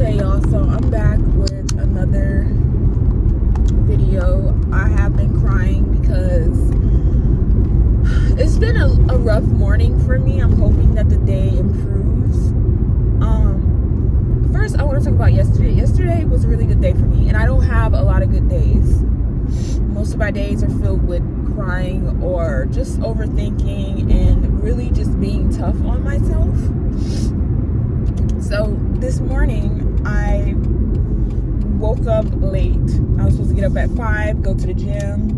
Okay, y'all, so I'm back with another video. I have been crying because it's been a rough morning for me. I'm hoping that the day improves. First, I want to talk about yesterday. Yesterday was a really good day for me, and I don't have a lot of good days. Most of my days are filled with crying or just overthinking and really just being tough on myself. So this morning, I woke up late. I was supposed to get up at 5, go to the gym,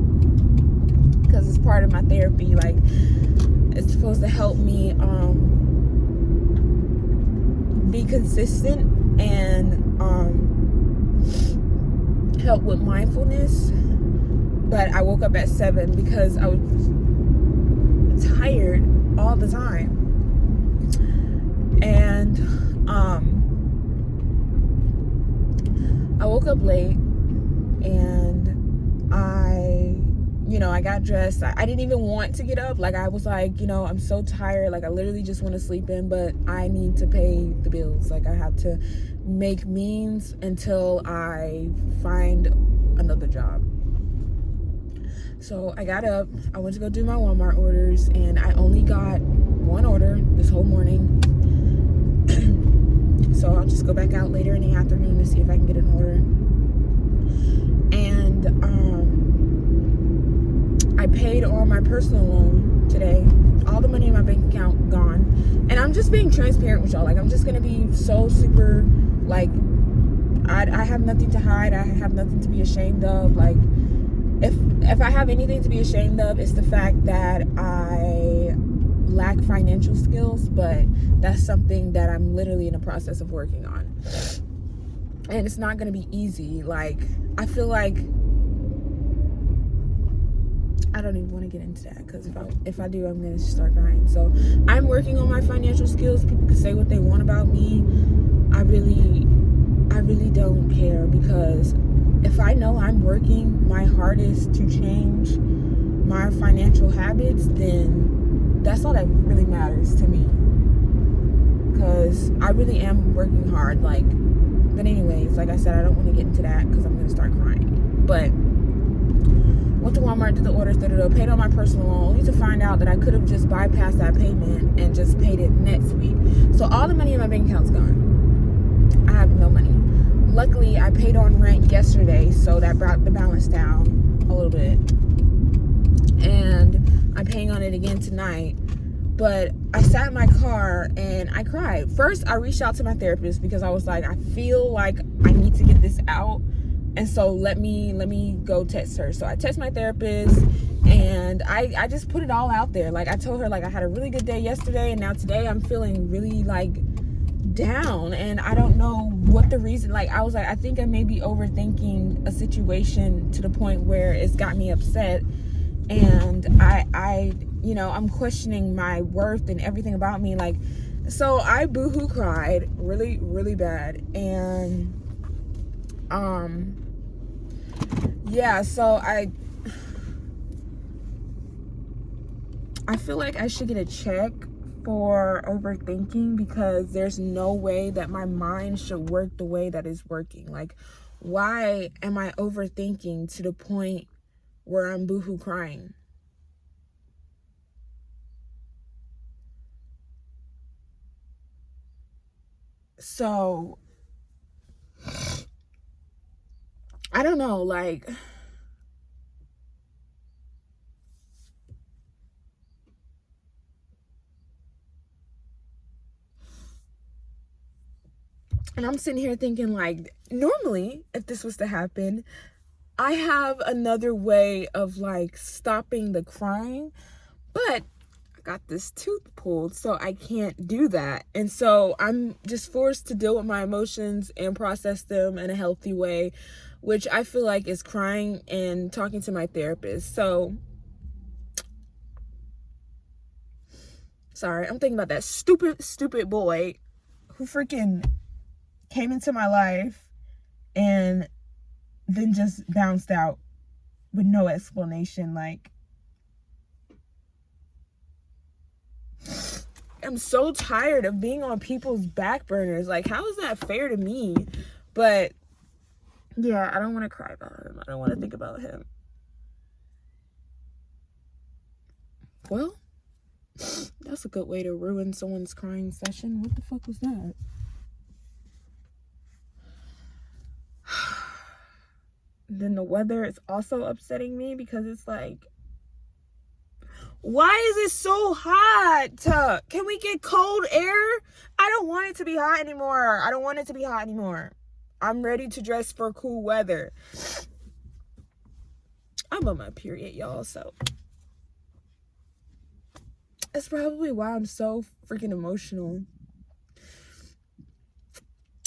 because it's part of my therapy. Like, it's supposed to help me be consistent and help with mindfulness. But I woke up at 7 because I was tired all the time. And I woke up late, and I got dressed. I didn't even want to get up. Like, I was like, I'm so tired. Like, I literally just want to sleep in, but I need to pay the bills. Like, I have to make means until I find another job. So I got up, I went to go do my Walmart orders, and I only got one order this whole morning. So I'll just go back out later in the afternoon to see if I can get an order. And I paid on my personal loan today. All the money in my bank account gone. And I'm just being transparent with y'all. Like, I'm just gonna be so super, like, I have nothing to hide. I have nothing to be ashamed of. Like, if I have anything to be ashamed of, it's the fact that I lack financial skills, but that's something that I'm literally in the process of working on. And it's not going to be easy. Like, I feel like I don't even want to get into that, because if I do, I'm going to start crying. So I'm working on my financial skills. People can say what they want about me. I really don't care, because if I know I'm working my hardest to change my financial habits, then that's all that really matters to me. Because I really am working hard. Like, but anyways, like I said, I don't want to get into that because I'm going to start crying. But went to Walmart, did the orders, paid on my personal loan, only to find out that I could have just bypassed that payment and just paid it next week. So all the money in my bank account's gone. I have no money. Luckily, I paid on rent yesterday, so that brought the balance down a little bit. And I'm paying on it again tonight. But I sat in my car and I cried. First, I reached out to my therapist because I was like, I feel like I need to get this out. And so let me go text her. So I text my therapist, and I just put it all out there. Like, I told her, like, I had a really good day yesterday, and now today I'm feeling really, like, down, and I don't know what the reason. Like, I was like, I think I may be overthinking a situation to the point where it's got me upset, and I'm questioning my worth and everything about me. Like, so I boohoo cried really, really bad. And yeah, so I feel like I should get a check for overthinking, because there's no way that my mind should work the way that it's working. Like, why am I overthinking to the point where I'm boohoo crying? So I don't know, like, and I'm sitting here thinking, like, normally if this was to happen, I have another way of, like, stopping the crying, but I got this tooth pulled, so I can't do that. And so I'm just forced to deal with my emotions and process them in a healthy way, which I feel like is crying and talking to my therapist. So, sorry, I'm thinking about that stupid boy who freaking came into my life and then just bounced out with no explanation. Like, am so tired of being on people's back burners. Like, how is that fair to me? But yeah, I don't want to cry about him. I don't want to think about him. Well, that's a good way to ruin someone's crying session. What the fuck was that? Then the weather is also upsetting me because it's like, why is it so hot? Can we get cold air? I don't want it to be hot anymore. I don't want it to be hot anymore. I'm ready to dress for cool weather. I'm on my period, y'all, so that's probably why I'm so freaking emotional.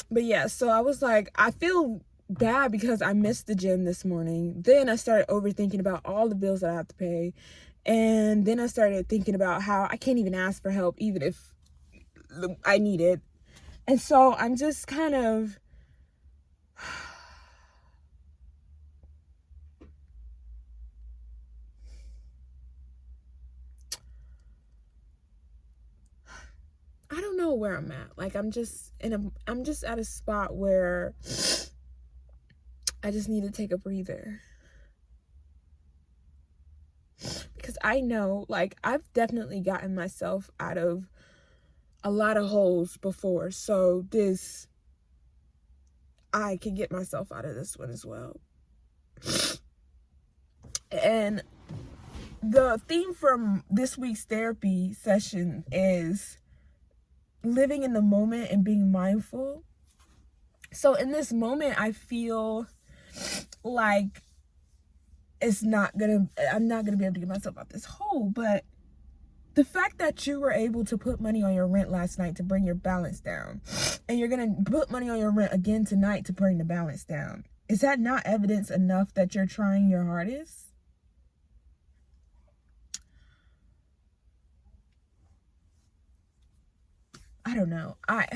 But yeah, so I was like, I feel bad because I missed the gym this morning. Then I started overthinking about all the bills that I have to pay. And then I started thinking about how I can't even ask for help, even if I need it. And so I'm just kind of... I don't know where I'm at. Like, I'm just at a spot where I just need to take a breather. Because I know, like, I've definitely gotten myself out of a lot of holes before. So I can get myself out of this one as well. And the theme from this week's therapy session is living in the moment and being mindful. So in this moment, I feel like I'm not gonna be able to get myself out this hole. But the fact that you were able to put money on your rent last night to bring your balance down, and you're gonna put money on your rent again tonight to bring the balance down, is that not evidence enough that you're trying your hardest? I don't know. I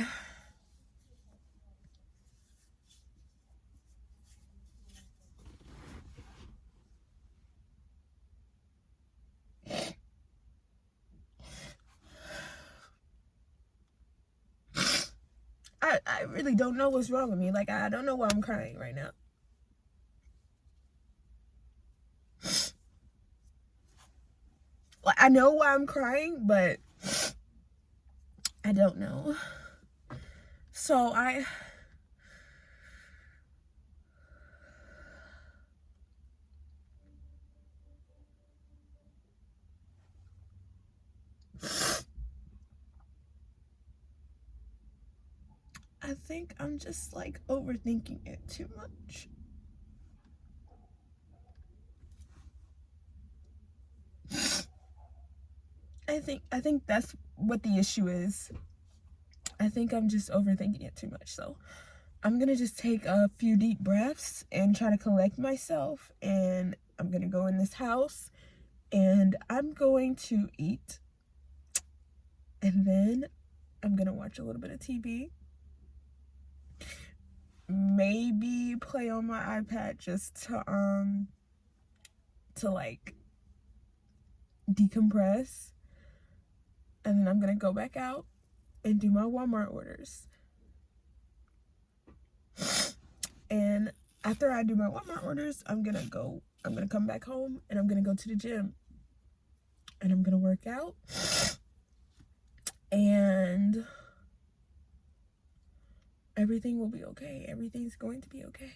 really don't know what's wrong with me. Like, I don't know why I'm crying right now. Like, I know why I'm crying, but I don't know. So I think I'm just like overthinking it too much. I think that's what the issue is. I think I'm just overthinking it too much. So I'm gonna just take a few deep breaths and try to collect myself, and I'm gonna go in this house and I'm going to eat, and then I'm gonna watch a little bit of TV, maybe play on my iPad just to like decompress, and then I'm gonna go back out and do my Walmart orders. And after I do my Walmart orders, I'm gonna come back home and I'm gonna go to the gym and I'm gonna work out, and everything will be okay. Everything's going to be okay.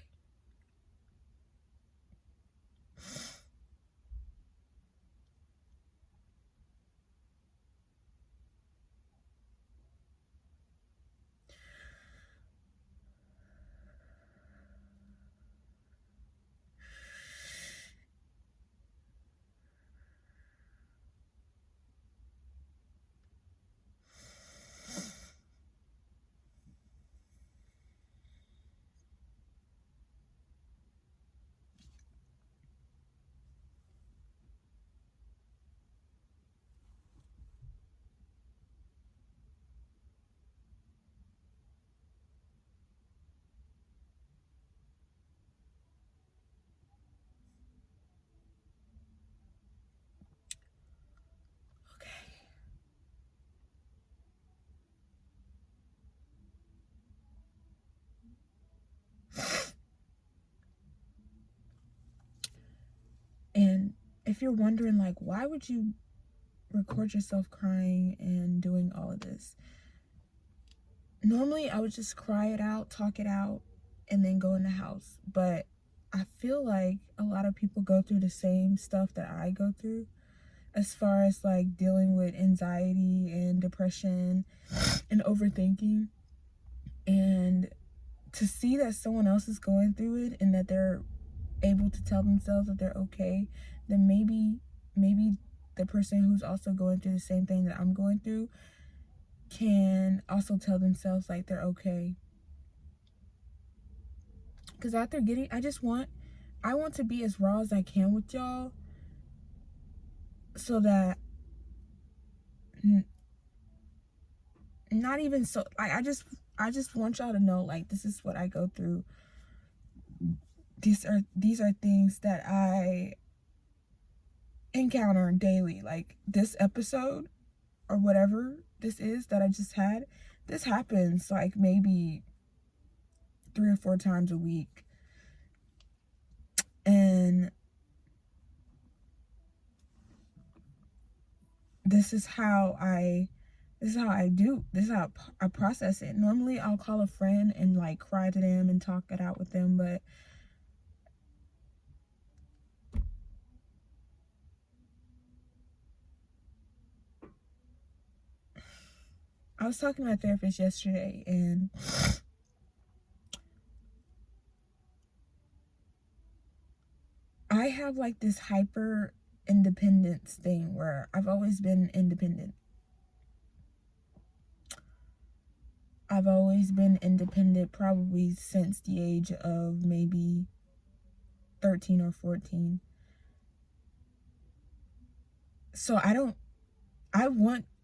if you're wondering, like, why would you record yourself crying and doing all of this? Normally, I would just cry it out, talk it out, and then go in the house. But I feel like a lot of people go through the same stuff that I go through, as far as like dealing with anxiety and depression and overthinking. And to see that someone else is going through it and that they're able to tell themselves that they're okay, then maybe the person who's also going through the same thing that I'm going through can also tell themselves like they're okay. Because after getting, I want to be as raw as I can with y'all, so that not even so, like, I just want y'all to know, like, this is what I go through. These are things that I encounter daily. Like, this episode or whatever this is that I just had, this happens like maybe 3 or 4 times a week. And this is how I process it. Normally I'll call a friend and like cry to them and talk it out with them, but I was talking to my therapist yesterday, and I have like this hyper independence thing where I've always been independent. I've always been independent probably since the age of maybe 13 or 14. So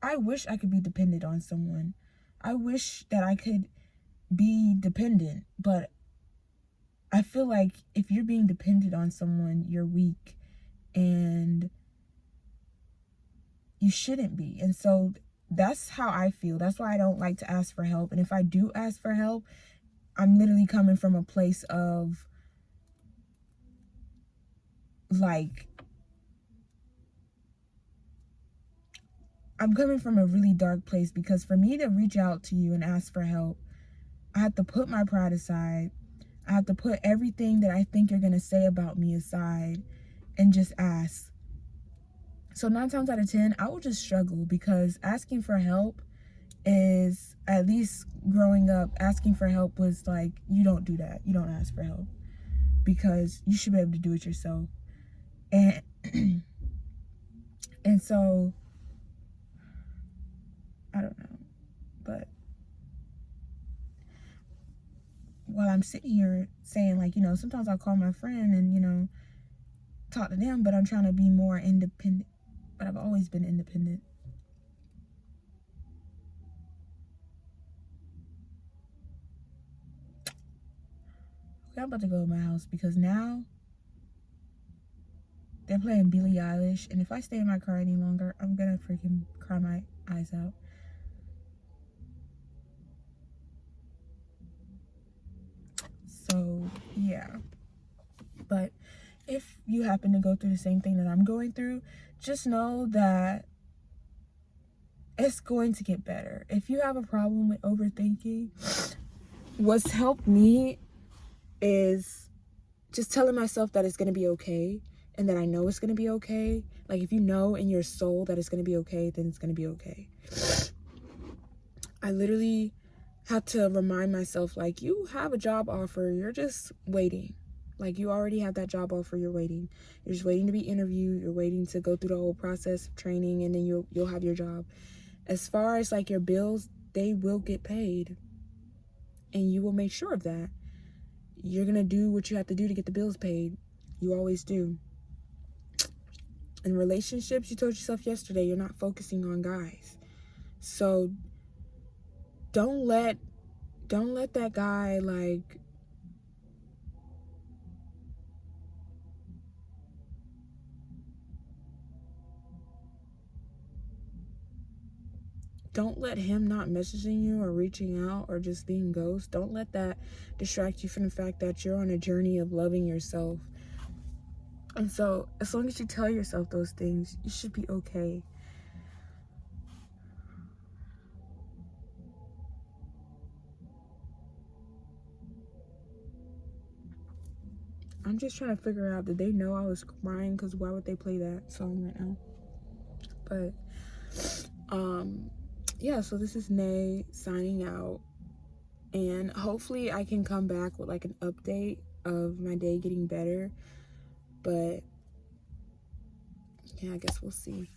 I wish I could be dependent on someone. I wish that I could be dependent, but I feel like if you're being dependent on someone, you're weak, and you shouldn't be. And so that's how I feel. That's why I don't like to ask for help. And if I do ask for help, I'm literally coming from a place of like, I'm coming from a really dark place, because for me to reach out to you and ask for help, I have to put my pride aside. I have to put everything that I think you're going to say about me aside and just ask. So 9 times out of 10, I will just struggle, because asking for help is, at least growing up, asking for help was like, you don't do that. You don't ask for help, because you should be able to do it yourself. And and so I don't know, but while I'm sitting here saying, like, sometimes I'll call my friend and talk to them, but I'm trying to be more independent. But I've always been independent. Okay, I'm about to go to my house, because now they're playing Billie Eilish, and if I stay in my car any longer, I'm gonna freaking cry my eyes out. So yeah, but if you happen to go through the same thing that I'm going through, just know that it's going to get better. If you have a problem with overthinking, what's helped me is just telling myself that it's going to be okay, and that I know it's going to be okay. Like, if you know in your soul that it's going to be okay, then it's going to be okay. I literally have to remind myself, like, you have a job offer, you're just waiting. Like, you already have that job offer, you're waiting. You're just waiting to be interviewed, you're waiting to go through the whole process of training, and then you'll have your job. As far as like your bills, they will get paid, and you will make sure of that. You're gonna do what you have to do to get the bills paid. You always do. In relationships, you told yourself yesterday you're not focusing on guys. So don't let that guy, like, don't let him not messaging you or reaching out or just being ghost. Don't let that distract you from the fact that you're on a journey of loving yourself. And so as long as you tell yourself those things, you should be okay. I'm just trying to figure out, did they know I was crying? Because why would they play that song right now? But yeah, so this is Nay signing out, and hopefully I can come back with like an update of my day getting better. But yeah, I guess we'll see.